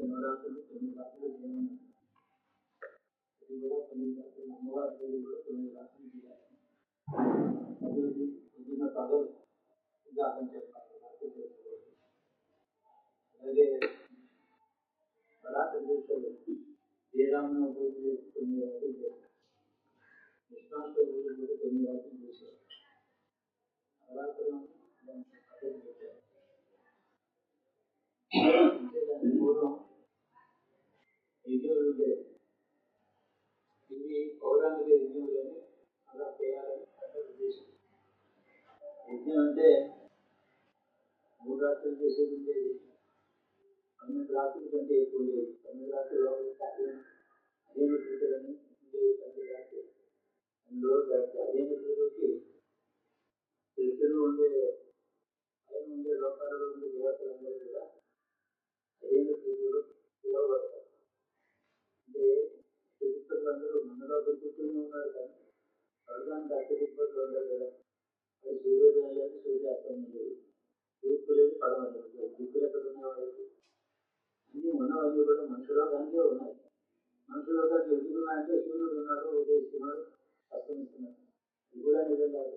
నవరాత్రులు 9 రాత్రులు చేయమన్నారు. ఇది కూడా 9 రాత్రులు అమ్మవారి పేరు కూడా 9 రాత్రులు చేయాలి. అభివృద్ధి పొద్దున్న పగలు ఉదాహరణ చెప్పాలి. అలాగే నవరాత్రి చేసేది శ్రీరామ పూజ 9 రాత్రులు చేయాలి. కృష్ణాష్టమి పూజ కూడా 9 రాత్రులు చేశారు. నవరాత్రులను పద్ధతి పెట్టారు. దాని పూర్వం యజ్ఞులు ఉండేవి. ఇవి పౌరాణిక యజ్ఞములని అలా చేయాలని అంటే ఉద్దేశం. యజ్ఞం అంటే 3 రాత్రులు చేసేది ఉండేది, 12 రాత్రుల కంటే ఎక్కువ లేదు. 12 రాత్రులు అదేమి పూజలని ఉండేవి. 12 రాత్రులు అందులో అదేమి పూజకి తెలుగులో ఉండే పైన ఉండే లోకాలలో ఉండే దేవతలందరూ కూడా అదేమి పూజలు పిలువబడతారు. అంటే చరిత్రలందరూ మనలో దొరుకుతూనే ఉన్నారు, కానీ స్వర్గానికి అత్యధికంగా ఉండదు కదా. అది సూర్యోదయం లేదు, సూర్యాస్తమయం లేదు, తూర్పు లేదు, పడమ లేదు. దిక్కులు ఎక్కడ ఉన్నాయి వాళ్ళకి? అన్నీ ఉన్నవన్నీ కూడా మనుషులోకానికే ఉన్నాయి. మనుషులోకానికి ఎందుకు ఉన్నాయంటే సూర్యుడు ఉన్నాడు, ఉదయిస్తున్నాడు, అస్తమిస్తున్నాడు. ఇది కూడా నిజం కాదు.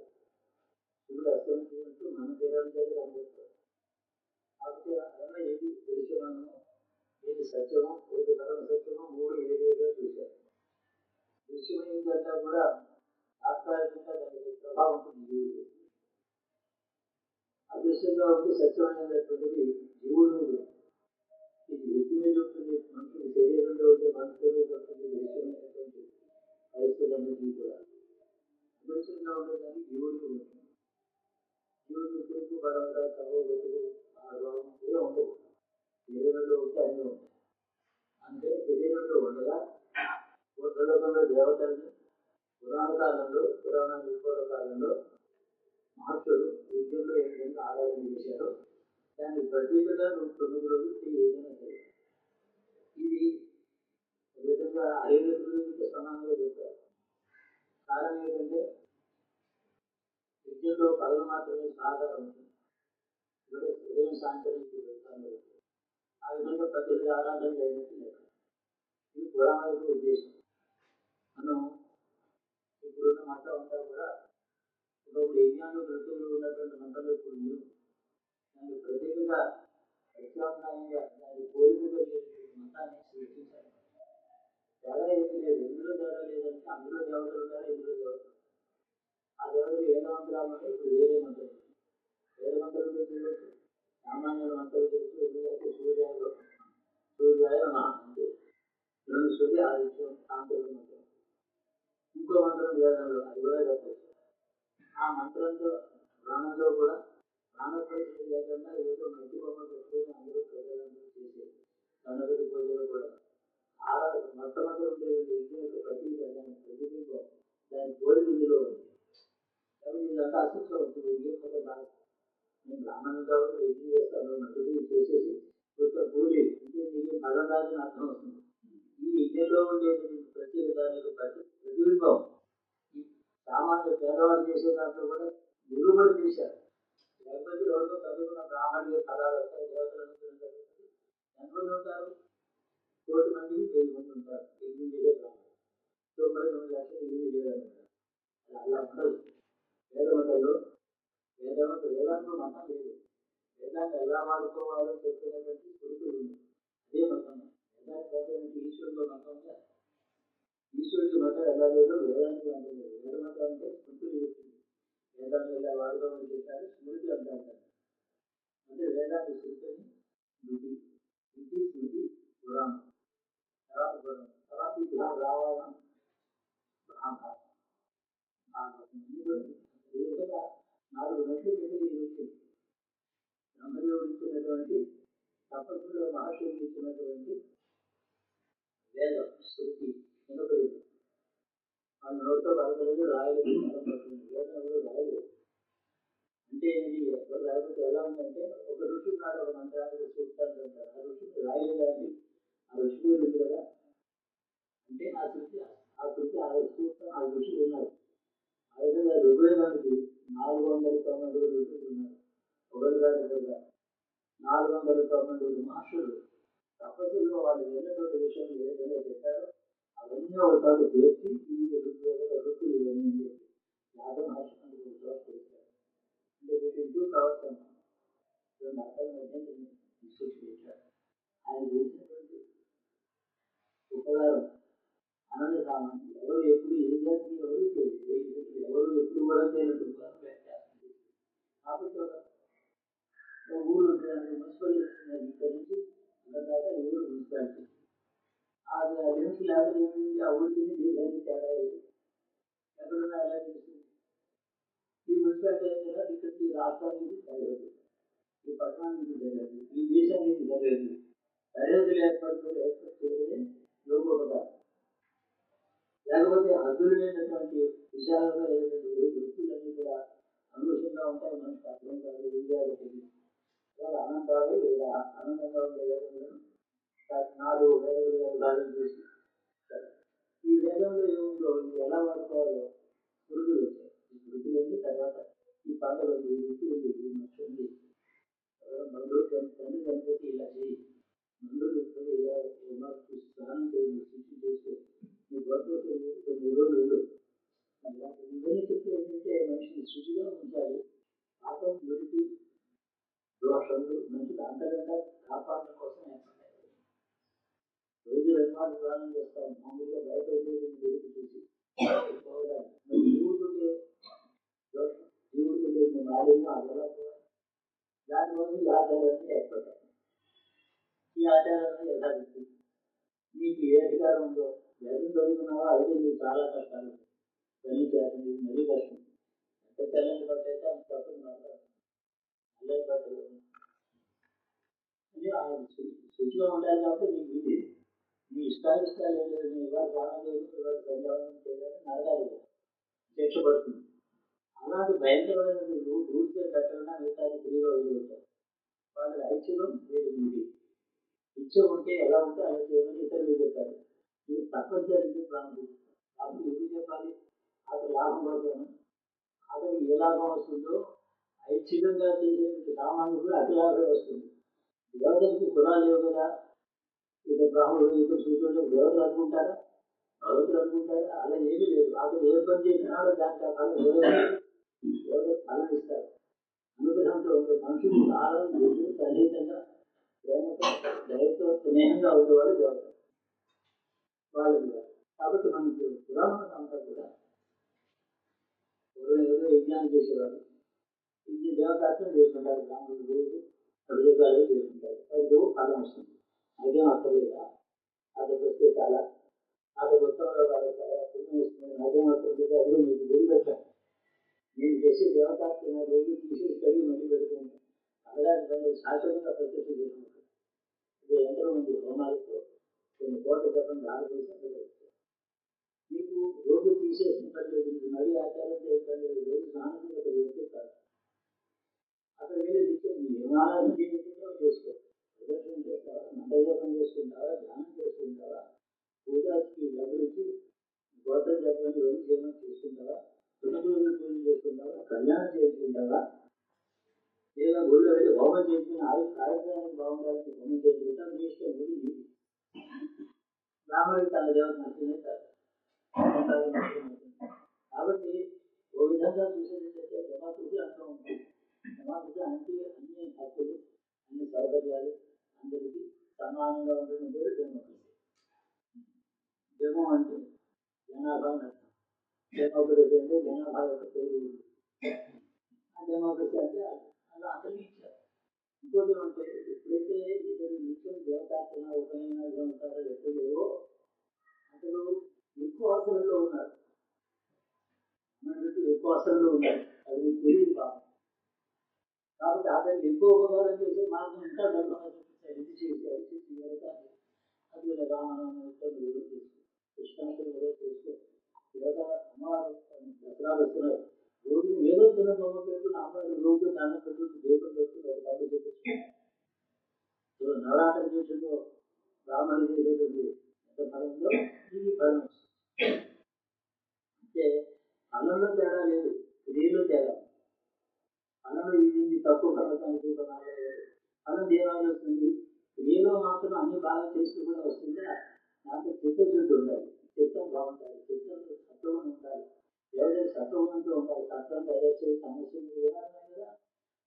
సూర్యుడు అస్తమించినట్టు మన తీరాన్ని దగ్గర కనిపిస్తాడు. కాకపోతే అయినా ఏది దృశ్యమానమో, ఏది సత్యమో, ఏది పరమ సత్యమో 3 వేరువేరుగా చూశారు. దృశ్యమైందంతా కూడా తాత్కాలికంగా దానికి ప్రభావం ఉంటుంది జీవుడు. అదృశ్యంగా ఉంటే సత్యమైనటువంటిది జీవుడు మీద. ఇది వ్యక్తి మీద ఉంటుంది, మనుషులు శరీరంలో ఉంటే మనసు మీద ఉంటుంది. దృశ్యమైనటువంటి పరిస్థితులన్నింటినీ కూడా అదృశ్యంగా ఉండేదానికి జీవుడు మీద ఉంటుంది. జీవుడికి తూర్పు పడవట చదువు బతుకు రోగం కూడా ఉండవు. శరీరంలో ఉంటే అన్నీ ఉంటాయి. అంటే శరీరంలో ఉండగా పూర్వలోకంలో దేవతలను పురాణ కాలంలో, పూర్వకాలంలో మహర్షులు విద్యలో ఏ విధంగా ఆరాధన చేశారో దాన్ని ప్రత్యేకంగా 9 రోజులు ఏదైనా సరే ఇది ఒక విధంగా 5 రోజులతో సమానంగా చెప్పారు. కారణం ఏంటంటే విద్యలో పగలు మాత్రమే సాధారణ ఉంటుంది. ఇక్కడ ఉదయం సాయంత్రం వెళ్తాను. ఆ విధంగా ప్రతి ఆరాధన చేయడానికి లేదు. ఇది పురాణాలకు ఉద్దేశం. మనం ఇప్పుడున్న మతం అంతా కూడా ఒకప్పుడు యజ్ఞాలు వృత్తులు ఉన్నటువంటి మంటలు ఇప్పుడు లేవు. దాన్ని ప్రత్యేకంగా ప్రత్యామ్నాయంగా దాన్ని కోరికగా చేసినటువంటి మతాన్ని సృష్టించాలి. తేడా ఏమీ లేదు. ఎందులో తేడా లేదంటే అందులో దేవతలు ఉంటారు, ఇందులో దేవతలు. ఆ దేవతలు వేదమంత్రాలు అంటే ఇప్పుడు వేరే మంత్రాలు. వేద మంత్రాలు చేయవచ్చు, సామాన్య మంత్రాలు చేస్తూ ఎందుకంటే సూర్యాయ నమః అంటే 2 సూర్య ఆదిత్యం సాంకేతిక మంత్రం. ఇంకో మంత్రం వేదంలో అది కూడా చెప్పవచ్చు. ఆ మంత్రంతో ప్రాణంలో కూడా ప్రాణప్రతిష్ఠ లేకుండా ఏదో మట్టి బొమ్మ పెట్టుకుని అందరూ ప్రజలందరూ చేసేది. గణపతి పూజలో కూడా మొట్టమొదటి ఉండేది యజ్ఞం యొక్క ప్రతీక, దాని ప్రతిబింబం, దాని కోరిక ఇందులో ఉంది. కాబట్టి ఇదంతా అస్తిత్వం ఉంటుంది. యజ్ఞం కూడా బాగా నేను బ్రాహ్మణులు కాబట్టి యజ్ఞం చేస్తాను, మట్టి చేసేసి కొంత పూరి అంటే నీకు ఫలం రాదని అర్థం వస్తుంది. ఈ యజ్ఞంలో ఉండేది ప్రత్యేక దాని యొక్క ప్రతిబింబం సామాన్య పేదవాడు చేసే దాంట్లో కూడా నిరూపణ చేశారు. లేకపోతే ఎవరితో చదువుకున్న బ్రాహ్మణుల ఫలాలు వస్తాయి, దేవతలను ఎంతమంది ఉంటారు? 1,000,000 మందికి 1,000 మంది ఉంటారు. యజ్ఞం చేసే బ్రాహ్మణులు 99 లక్షలు ఏమీ లేదనమాట. అలా ఉండదు. వేదాంతంలో వేదాంతం మతం లేదు. వేదాన్ని ఎలా వాడుకోవాలో చెప్పినటువంటి గురుతులు ఉంది. అదే మతం. వేదాంతి ఈశ్వరుడు మతం ఉందా? ఈశ్వరుడికి మతం ఎలా లేదో వేదానికి మతం లేదు. వేద మతం అంటే స్మృతులు చెప్తుంది. వేదాన్ని ఎలా వాడుకోమని చెప్పారు, స్మృతి అంటారు. అంటే వేదాన్ని శృతిని స్మృతి, స్మృతి పురాణం, తర్వాత ఇతిహాసం, రామాయణం, మహాభారతం. ఈ విధంగా 4 గంటలు కిందకి వచ్చింది. బ్రహ్మదేవుడు ఇచ్చినటువంటి తపస్సులో మహర్షులు ఇచ్చినటువంటి వేదం శృతి వినపడింది. వాళ్ళ నోటితో పలకలేదు, రాయలేదు, వేదం ఎవరు రాయలేదు. అంటే ఏంటి? ఎవరు రాయకపోతే ఎలా ఉందంటే ఒక ఋషి నాడు ఒక మంత్రానికి సూక్తాన్ని అంటారు. ఆ ఋషికి రాయలేదండి, ఆ ఋషి మీద ఉంది కదా అంటే ఆ శృతి ఆ సూక్తం ఆ ఋషి ఉన్నారు. ఆ విధంగా ఋగ్వేదానికి 490 ఋషులు ఉన్నారు. ఒకటి కాదు, 490 మహర్షులు తపస్సు తపస్సులో వాళ్ళు వెళ్ళేటువంటి విషయం ఏ విధంగా చెప్పారో అవన్నీ ఒకసారి చేసి ఈ ఋతులు ఇవన్నీ అని చెప్పి యాద మహర్షి పెట్టారు. అంటే వీటి కావచ్చు రెండు అర్థం తీసుకొచ్చి పెట్టారు. ఆయన చేసినటువంటి ఉపకారం అనని సామాన్యం ఎవరు ఎప్పుడు ఏ జాతికి ఎవరు ఎవరు ఎప్పుడు కూడా చేయనట్టు చేస్తుంది. కాబట్టి ఊరు మున్సిపాలిటీ ఇక్కడి నుంచి ఇక్కడ దాకా ఈ ఊరు మున్సిపాలిటీ అది అభివృద్ధి లేకపోతే ఆ ఊరికి దేశానికి తేడా లేదు. ఎక్కడున్నా ఎలా తెలుస్తుంది? ఈ మున్సిపాలిటీ అయినా ఇక్కడికి రాష్ట్రానికి తెలియదు, ఈ పట్టణానికి తెలియదు, ఈ దేశానికి తెలియదు. సరిహద్దులు ఏర్పాటు చేయడమే లోకోపకారం. లేకపోతే హద్దులు లేనటువంటి విశాలంగా వృత్తులన్నీ కూడా అనుభవంగా ఉంటాయి. మనకు అర్థం కాదు, విజయాలు తెలియదు. అనంతాలు లేదా ఆనందంగా ఉండే వేదములను 4 వేదములు చూసి ఈ వేదంలో ఏముందో ఇది ఎలా వాడుకోవాలో వృద్ధులు వచ్చాయి. ఈ వృద్ధులన్నీ తర్వాత ఈ పండుగ ఉంది, ఈ వృత్తి ఉంది, ఈ నష్టం ఉంది, మందులు తండ్రి గణపతి ఇలా చేయి, మందులు ఇప్పుడు ఇలా చూసి స్నానం చేయండి, శుద్ధి చేసుకో, మీ గొప్పతో కొన్ని రోజులు ఇవన్నీ చెప్తే ఏంటంటే మనిషిని శుచిగా ఉంచాలి. పాపం గురికి దోషములు మంచిది అంతకంటే కాపాడడం కోసం ఏర్పడ్డాయి. రోజు 2 మార్లు స్నానం చేస్తాను, మామూలుగా బయట ఉండేది గురికి చూసి జీవుడికి దోషం, జీవుడికి మాలిన్యం అది ఎలా పోవాలి? దానివల్ల ఈ ఆచారాన్ని ఏర్పడ్డాయి. ఈ ఆచారాన్ని యథార్థి నీకు ఏ అధికారం ఉందో వేదం చదువుకున్నావా అయితే నీకు చాలా కష్టాలు పని చేస్తుంది, మరీ కష్టం. ఎంత తెల్లని పట్టు అయితే అంత తప్పని మాట్లాడుతుంది. నల్లని పట్టు శుచిగా ఉండాలి కాబట్టి నీకు ఇది నీ ఇష్టాలు ఏం లేదు. నీ ఇవాళ స్నానం చేయదు, ఇవాళ సంధ్యావనం చేయాలి, నరకాలి శిక్ష పడుతుంది. అలాంటి భయంకరమైన రూల్స్ పెట్టకుండా మిగతా ఫ్రీగా వదిలిపెట్టారు. వాళ్ళకి ఐచ్ఛికం వీళ్ళు ఉంది. ఇచ్చ ఉంటే ఎలా ఉంటే అలా చేయమని ఇతరులు చెప్పారు. ఇది తప్పనిసరి ప్రాముఖ్యం. కాబట్టి ఎందుకు చెప్పాలి? అతను లాభం కోసం అతనికి ఏ లాభం వస్తుందో ఐచ్ఛికంగా చేసేందుకు సామాన్యుడు అతి లాభం వస్తుంది. దేవతలకి కులాలు లేవు కదా, ఇతర బ్రాహ్మణుడు ఇతర సూత్రులు దేవతలు అనుకుంటారా, భగవతులు అనుకుంటారా? అలా ఏమీ లేదు. అతను ఏ పని చేసినాడో దానికి ఆ ఫలం దేవతలు ఫలం ఇస్తారు. అనుగ్రహంతో ఉండే మనుషులు చాలా సన్నిహితంగా ప్రేమతో దయతో స్నేహంగా ఉండేవాడు దేవత వాళ్ళకి. కాబట్టి మనకి పురాణం అంతా కూడా పూర్వం ఏదో యజ్ఞానం చేసేవారు. ఇది దేవతార్థం చేసుకుంటారు. బ్రాహ్మణుడు రోజు అభిషేకాలు చేసుకుంటారు. వారికి ఫలం వస్తుంది. అదేం అక్కర్లేదా? అతనికి వస్తే చాలా అతని మొత్తంలో వాళ్ళకి పుణ్యం వస్తుంది. అదేం అక్కర్లేదు. అది మీకు గురి పెట్టాను. నేను చేసే దేవతార్థం రోజు తీసేసి కడిగి మళ్ళీ పెడుతుంటాను. అలాంటి పనులు శాశ్వతంగా ప్రత్యక్ష చేసుకుంటారు. ఇది యంత్రం ఉంది, హోమాలతో కొన్ని కోట్ల చెప్పండి ఆలోచించారు. మీకు రోజు తీసేసిన పర్లేదు, మీకు మళ్ళీ ఆచారం చేయలేదు. రోజు స్నానం ఒక వ్యక్తి కాదు. అక్కడ వెళ్ళి నిత్యం ఏం ఆరాధన చేసుకుంటావో చేసుకో. ప్రదర్శన చేస్తావా, మంత్రజపం చేసుకుంటావా, ధ్యానం చేసుకుంటావా, పూజకి డబ్బులు ఇచ్చి గోత్రం చెప్పండి ఇవన్నీ చేయమని చేసుకుంటావా, పునరుద్ధరణ పూజ చేసుకుంటావా, కళ్యాణం చేసుకుంటావా, లేదా గుళ్ళో వెళ్ళి హోమం చేసుకుని ఆయుధానికి బాగుండాలని హోమం చేసుకుంటా. మీ ఇష్టం గుడి నీది. బ్రాహ్మణుడికి తన దేవత నచ్చనే కాదు. కాబట్టి ఓ విధంగా చూసేటంటే డెమోక్రసీ అంటూ ఉంటుంది. డెమోక్రసీ అంటే అన్ని హక్కులు, అన్ని సౌకర్యాలు అందరికీ సమానంగా ఉండడం పేరు డెమోక్రసీ. డెమో అంటే జనాభా నష్టం, డెమోక్రసీ అంటే జనాభా యొక్క పేరు. ఆ డెమోక్రసీ అంటే అలా అందరికీ ఇచ్చారు. ఇంకోటి ఏమంటే ఎప్పుడైతే ఇతరు నిత్యం దేవతార్చన ఉపనయన సంస్కారాలు ఎప్పుడు లేవో అతను ఎక్కువ అవసరంలో ఉన్నాడు. మనకి ఎక్కువ అవసరంలో ఉన్నాడు, అది మీకు తెలియదు కాదు. కాబట్టి అతనికి ఎక్కువ ఉపకారం చేసే మార్గం ఇంకా ధర్మంగా చూపిస్తాయి. ఇది చేసి అది చేసి దేవతాన్ని అది రామనామం చేసుకో, కృష్ణాష్టమి ఎవరో చేసుకో, దేవత అమ్మవారు దసరాలు వస్తున్నాయి. రోజు ఏదో చిన్న బొమ్మ పెట్టుకుని అమ్మాయిలు రోజు దాన్ని పెట్టుకుని దీపం పెట్టుకుని ఒక పని చేపిస్తున్నాయి. నవరాత్రి చేసిందో బ్రాహ్మణి చేసేటువంటి ఎంత ఫలం ఉందో ఇది ఫలం వస్తుంది. అంటే ఫలంలో తేడా లేదు, క్రియలో తేడా. ఫలంలో ఇది తక్కువ ఫలితానికి ఫలం దేవాలు వస్తుంది. క్రియలో మాత్రం అన్ని బాగా చేస్తూ కూడా వస్తుంటే దాంట్లో చిత్తశుద్ధి ఉండాలి, చిత్తం బాగుండాలి, చిత్తంలో సత్వం ఉండాలి, ఎవరైతే సత్వగుణంతో ఉండాలి. సత్వం దయచేసి సమస్యలు కూడా ఉన్నాయి కదా.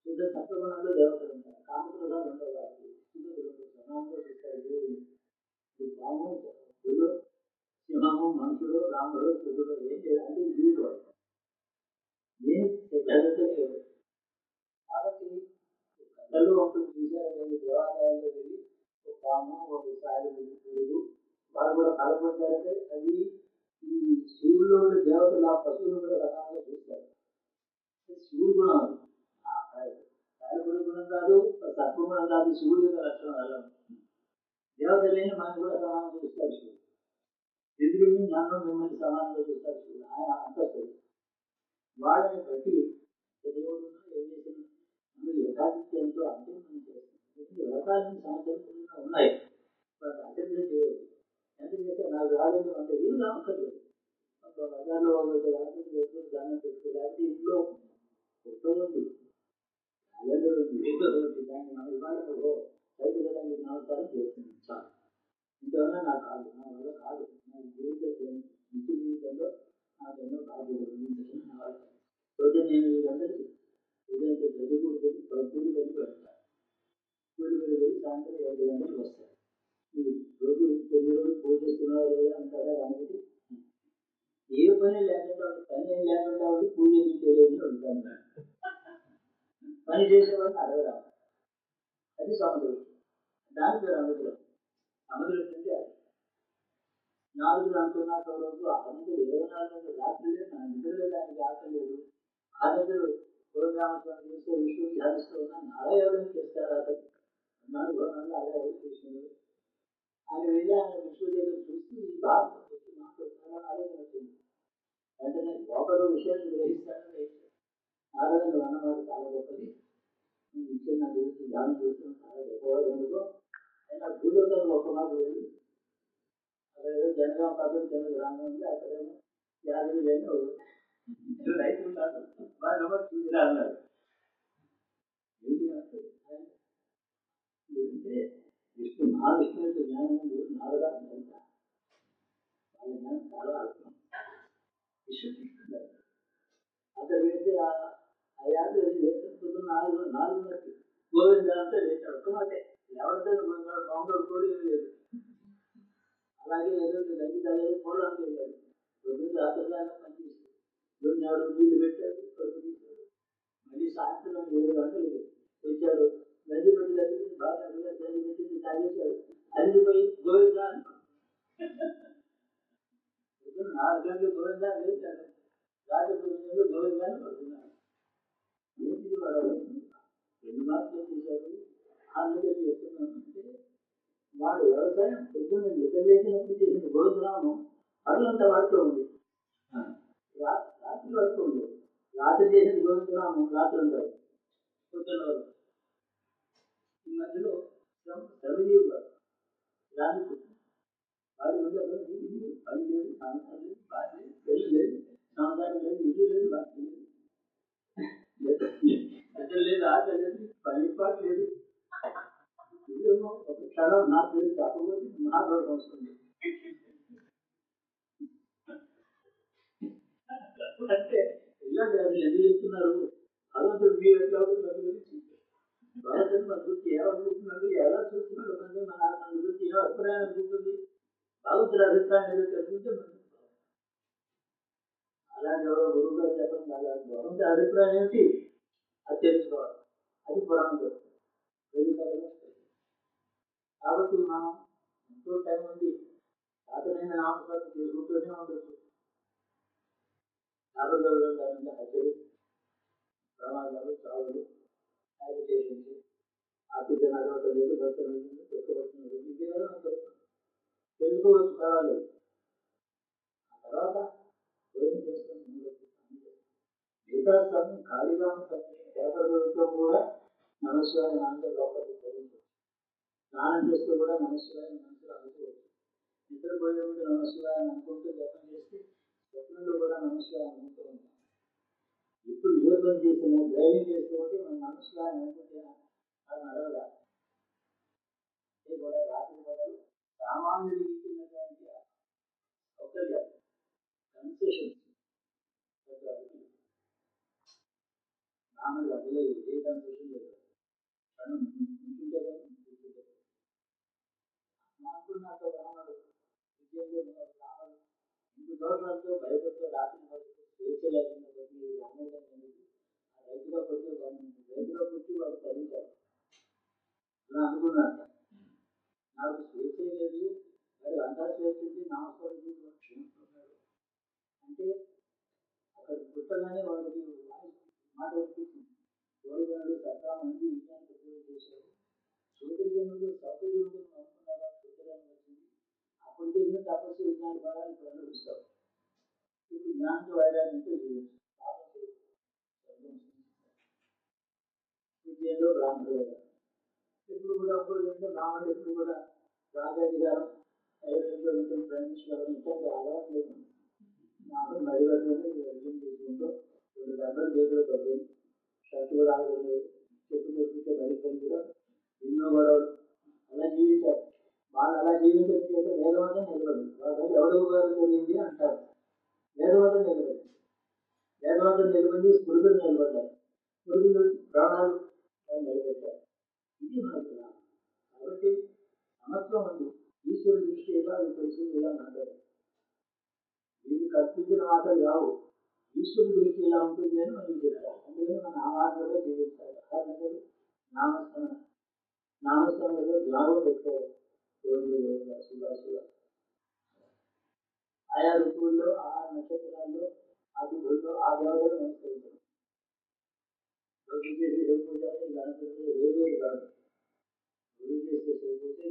శుద్ధ సత్వగుణంలో దేవతలు ఉంటారు, కామక్రోధాలు ఉండవు. వారికి శుద్ధ సమానంగా చూస్తారు. పాము, పులు, సింహము, మనుషుడు, రాముడు, శుద్ధుడు ఏం లేదు, అంటే జీవుడు వాడు ఏం జరుగుతుంది. కాబట్టి కథలు ఉంటుంది చూసారు, దేవాలయాల్లో వెళ్ళి ఒక పాము, ఒక సాయి పురుగు వారు కూడా కలపడతారంటే అది ఈ శివుల్లో దేవతలు ఆ పశువులు కూడా సమానంగా చూస్తారు. శివుడు గుణం అది కాయకుడి గుణం కాదు, సత్వగుణం కాదు, శివుడు యొక్క లక్షణం అలా ఉంటుంది. దేవతలేని మనకు కూడా సమానంగా చూస్తారు శివుడు. ఇంద్రుడిని నన్ను మిమ్మల్ని సమానంగా చూస్తారు శివుడు. ఆయన అంతస్తుడు. వాళ్ళని బట్టి దేవుడు ఏం చేసిన మనం యథాధిత్యంతో అధ్యయనం చేస్తాం. వ్రతాలని సంవత్సరం ఉన్నాయి, బట్ అటెండ్ చేయవచ్చు. ఎందుకంటే నాకు రాలేదు అంటే ఏం రావట్లేదు. బజార్లో దానం పెట్టుకో, లేకపోతే ఇంట్లో ఫోటో ఉంది, క్యాలెండర్ ఉంది, ఏదో ఒకటి దాన్ని మనం ఇవాళ రైతు కదా మీకు నమస్కారం చేస్తున్నాం చాలు. ఇంతవల్ల నాకు కాదు, నా వల్ల కాదు. నా నిత్య జీవితంలో నాకు ఎన్నో బాధ్యతలు. రోజు నేను వీళ్ళందరికీ ఉదయం చదువుకుంటుంది, కూలి వెళ్ళి పెడతాను. కూలి వెళ్ళి సాయంత్రం 7 గంటలకు వస్తాను. రోజు 9 రోజులు పూజ చేస్తున్నావా లేదా అంటారా అనుమతి. ఏ పని లేకుండా పని ఏం లేకుండా ఉంది, పూజ ఏం చేయలేదు ఉంటాను. పని చేసేవాడిని అడగడం, అది సముద్రం. దాని పేరు అనుగ్రహం. అనుగ్రహం అంటే అది 4 అనుకున్నాక రోజు 24 గంటలు రాత్రి లేదు, నా నిద్రలే, దానికి ఆకలేదు. ఆ నిద్రలు గోవిందరామస్వామి చేస్తూ విష్ణువు ధ్యానిస్తూ ఉన్నాను. అలా ఎవరైనా చేస్తారా? అతను అన్నాడు. గోవిందంలో అలా ఎవరు చేసినారు? ఆయన వెళ్ళి ఆయన విష్ణువు దగ్గర చూస్తూ ఈ బాధ మాట్లాడుతున్నారని ఆలోచన వచ్చింది. వెంటనే ఒకరు విషయాన్ని గ్రహిస్తానని ఆలోచన అన్నవాడు చాలా గొప్పది, ఇచ్చిన నా గురించి ధ్యానం చేస్తున్నాను, చాలా గొప్పవాడు ఎందుకో. అయినా భూలోకంలో ఒక మాట వెళ్ళి అక్కడ జనగామ పద్ధతి కింద గ్రామం ఉంది, అక్కడేమో యాదవి లేని రైతు ఉంటాడు, వాళ్ళు ఎవరు చూసిరా అన్నారు. ఏంటి అంటే విష్ణు మహావిష్ణు యొక్క జ్ఞానం నాలుగా వాళ్ళ జ్ఞానం చాలా అల్పం. విశ్వకృష్ణుడు అతను వెళ్తే ఆ యాదవి లేకపోతే 4 గోవింద అంటే లేచాడు. ఒక్క మాటే ఎవరితో బాగుండడు కూడా ఏం లేదు. అలాగే ఏదో గంజి తాగేది, పోవడానికి వెళ్ళాడు. రోజు రాత్రిలాగా పనిచేస్తాడు. దున్నాడు, నీళ్లు పెట్టాడు, కడుపు తీశాడు. మళ్ళీ సాయంత్రం 7 గంటలు వచ్చాడు. గంజి పెట్టి దగ్గర బాగా గంజి పెట్టింది తాగేశాడు. అల్లిపోయి గోవిందా అంటాడు. 4 గంటలు గోవిందా లేచాడు, రాత్రి 9 గంటలు గోవిందా అని పడుతున్నాడు. ఏంటిది వాడు 2 మార్కులు చేశారు, 6 గంటలు చేస్తున్నాను అంటే వాడు వ్యవసాయం పొద్దున్న నిద్రలేసినప్పుడు చేసిన గోవిందరామం పనులంతా వాడుతూ ఉంది, రాత్రి వరకు ఉంది. రాత్రి చేసిన గోవిందరామం రాత్రి ఉంటాడు, పొద్దున్న వరకు. ఈ మధ్యలో శ్రమజీవి వాడు రాని వాడి ఉండే పని లేదు, సాయంత్రం లేదు, బాధ లేదు, పెళ్లి లేదు, సంవత్సరం లేదు, ఇల్లు లేదు, బాధ లేదు, నిద్ర లేదు, ఆట లేదు, పని పాటు లేదు. ఇదేమో ఒక క్షణం నా పేరు చెప్పబోతే మహాదోషం వస్తుంది. అంటే ఇలాంటి అది ఎందుకు చెప్తున్నారు? భగవంతుడు మీరు ఎట్లా గురించి భగవంతుడు మన గురించి ఏమనుకుంటున్నాడు, ఎలా చూస్తున్నాడు, మన గురించి ఏ అభిప్రాయం అనుకుంటుంది, భగవంతుడి అభిప్రాయం ఏదో తెలుసుకుంటే మనం అలాంటి ఎవరో గురువు గారు చెప్పడం కాదు. భగవంతుడి అభిప్రాయం ఏమిటి అది తెలుసుకోవాలి, అది పురాణం చెప్తుంది. కాబట్టి మనం ఎంతో టైం ఉంది, సాధనైన నామస్మరణ చేసుకుంటూనే ఉండొచ్చు. యాభై దాని హత్యలు, ప్రమాదాలు, చావులు, యాజిటేషన్స్, ఆర్థిక నడవటం లేదు, భర్తలు పెట్టుకోవచ్చు, ఇదే కదా తెలుసుకోవచ్చు, పర్వాలేదు. ఆ తర్వాత ఏం చేస్తాం? మిగతా సమయం ఖాళీగా ఉంటుంది. పేపర్లతో కూడా నమస్కారం అంటే లోపలికి చదివించవచ్చు. స్నానం చేస్తూ కూడా నమస్కారం మనసులో అనుకోవచ్చు. నిద్రపోయే ముందు నమస్కారం అనుకుంటూ జపం చేస్తే స్వప్నంలో కూడా నమస్కారం అనుకుంటూ ఉంటాం. ఇప్పుడు ఏ పని చేసినా డ్రైవింగ్ చేస్తూ ఉంటే మనం నమస్కారం అనుకుంటే అది నడవదా? కూడా రాత్రి రాముడికి ఇచ్చినటువంటి సౌకర్యాలు కన్సెషన్స్ రాముడికి అందులో ఏ కన్సెషన్ లేదు. తను ఉంటుంటే అనుకున్నట్టు రాముడు విజయంలో రాముడు ఇంటి దోషాలతో భయపడుతూ రాసిన స్వేచ్ఛ లేకుండా బట్టి రామేశ్వరం ఆ రైతుగా పుట్టి వాడు చదివించాడు. అలా అనుకున్నాడు, నాకు స్వేచ్ఛ లేదు, వాడు అంతా స్వేచ్ఛ ఉంది, నామస్వరం క్షమిస్తున్నాడు అంటే అక్కడ పుట్టగానే వాడికి మాట వినిపించింది. గోరుగనుడు సత్రామంది విజ్ఞానికి ఉపయోగం చేశాడు. సూర్యజనుడు సౌకర్యముడు అనుకున్నారా సూర్యజనం వచ్చింది. అప్పుడు చేసిన తపస్సు విజ్ఞాన ఫలాలు ఇప్పుడు అనుభవిస్తావు. ఇప్పుడు జ్ఞానంతో వైరాగ్యంతో జీవించు. విద్యలో బ్రాహ్మణుడు ఎప్పుడు కూడా ఒక్కడు బ్రాహ్మణుడు ఎప్పుడు కూడా రాజాధికారం ఎలక్షన్లో ప్రైమ్ మినిస్టర్ ఇట్లాంటి అలవాటు లేదు. నాకు మడిగట్టుకుని విజయం చేసుకుంటూ 2 గంటలు చేతిలో పడుతుంది. షర్టు కూడా ఆగలేదు, చెప్పు చెప్పుకుంటే బయటపడి కూడా ఎన్నో గొడవలు అలా జీవించారు. వాళ్ళు అలా జీవించడం చేత వేదవాదం నిలబడింది. వాళ్ళు ఎవడో గారు జరిగింది అంటారు. వేదవాదం నిలబడింది. వేదవాదం నిలబడి స్మృతులు నిలబడ్డాయి. స్మృతులు ప్రాణాలు నిలబెట్టారు. ఇది మనకు కాబట్టి సమత్వం ఉంది. ఈశ్వరుడి దృష్టి ఎలా అది తెలుసుకుని ఇలా మాట్లాడారు. వీళ్ళు కల్పించిన మాటలు కావు. ఈశ్వరుడి దృష్టి ఎలా ఉంటుంది అని మనకి చెప్తారు. అందుకని మన ఆ మార్గంలో జీవించాలి. అలాగే నామస్మరణలో లాభం పెట్టుకోవాలి. శుభాశుభ ఆయా ఋతువుల్లో ఆ నక్షత్రాల్లో అతిథుల్లో ఆ దేవతలు నమస్కరించారు. రోజు చేసే శివ పూజ గణపతి వేరు కాదు. రోజు చేసే శివ పూజ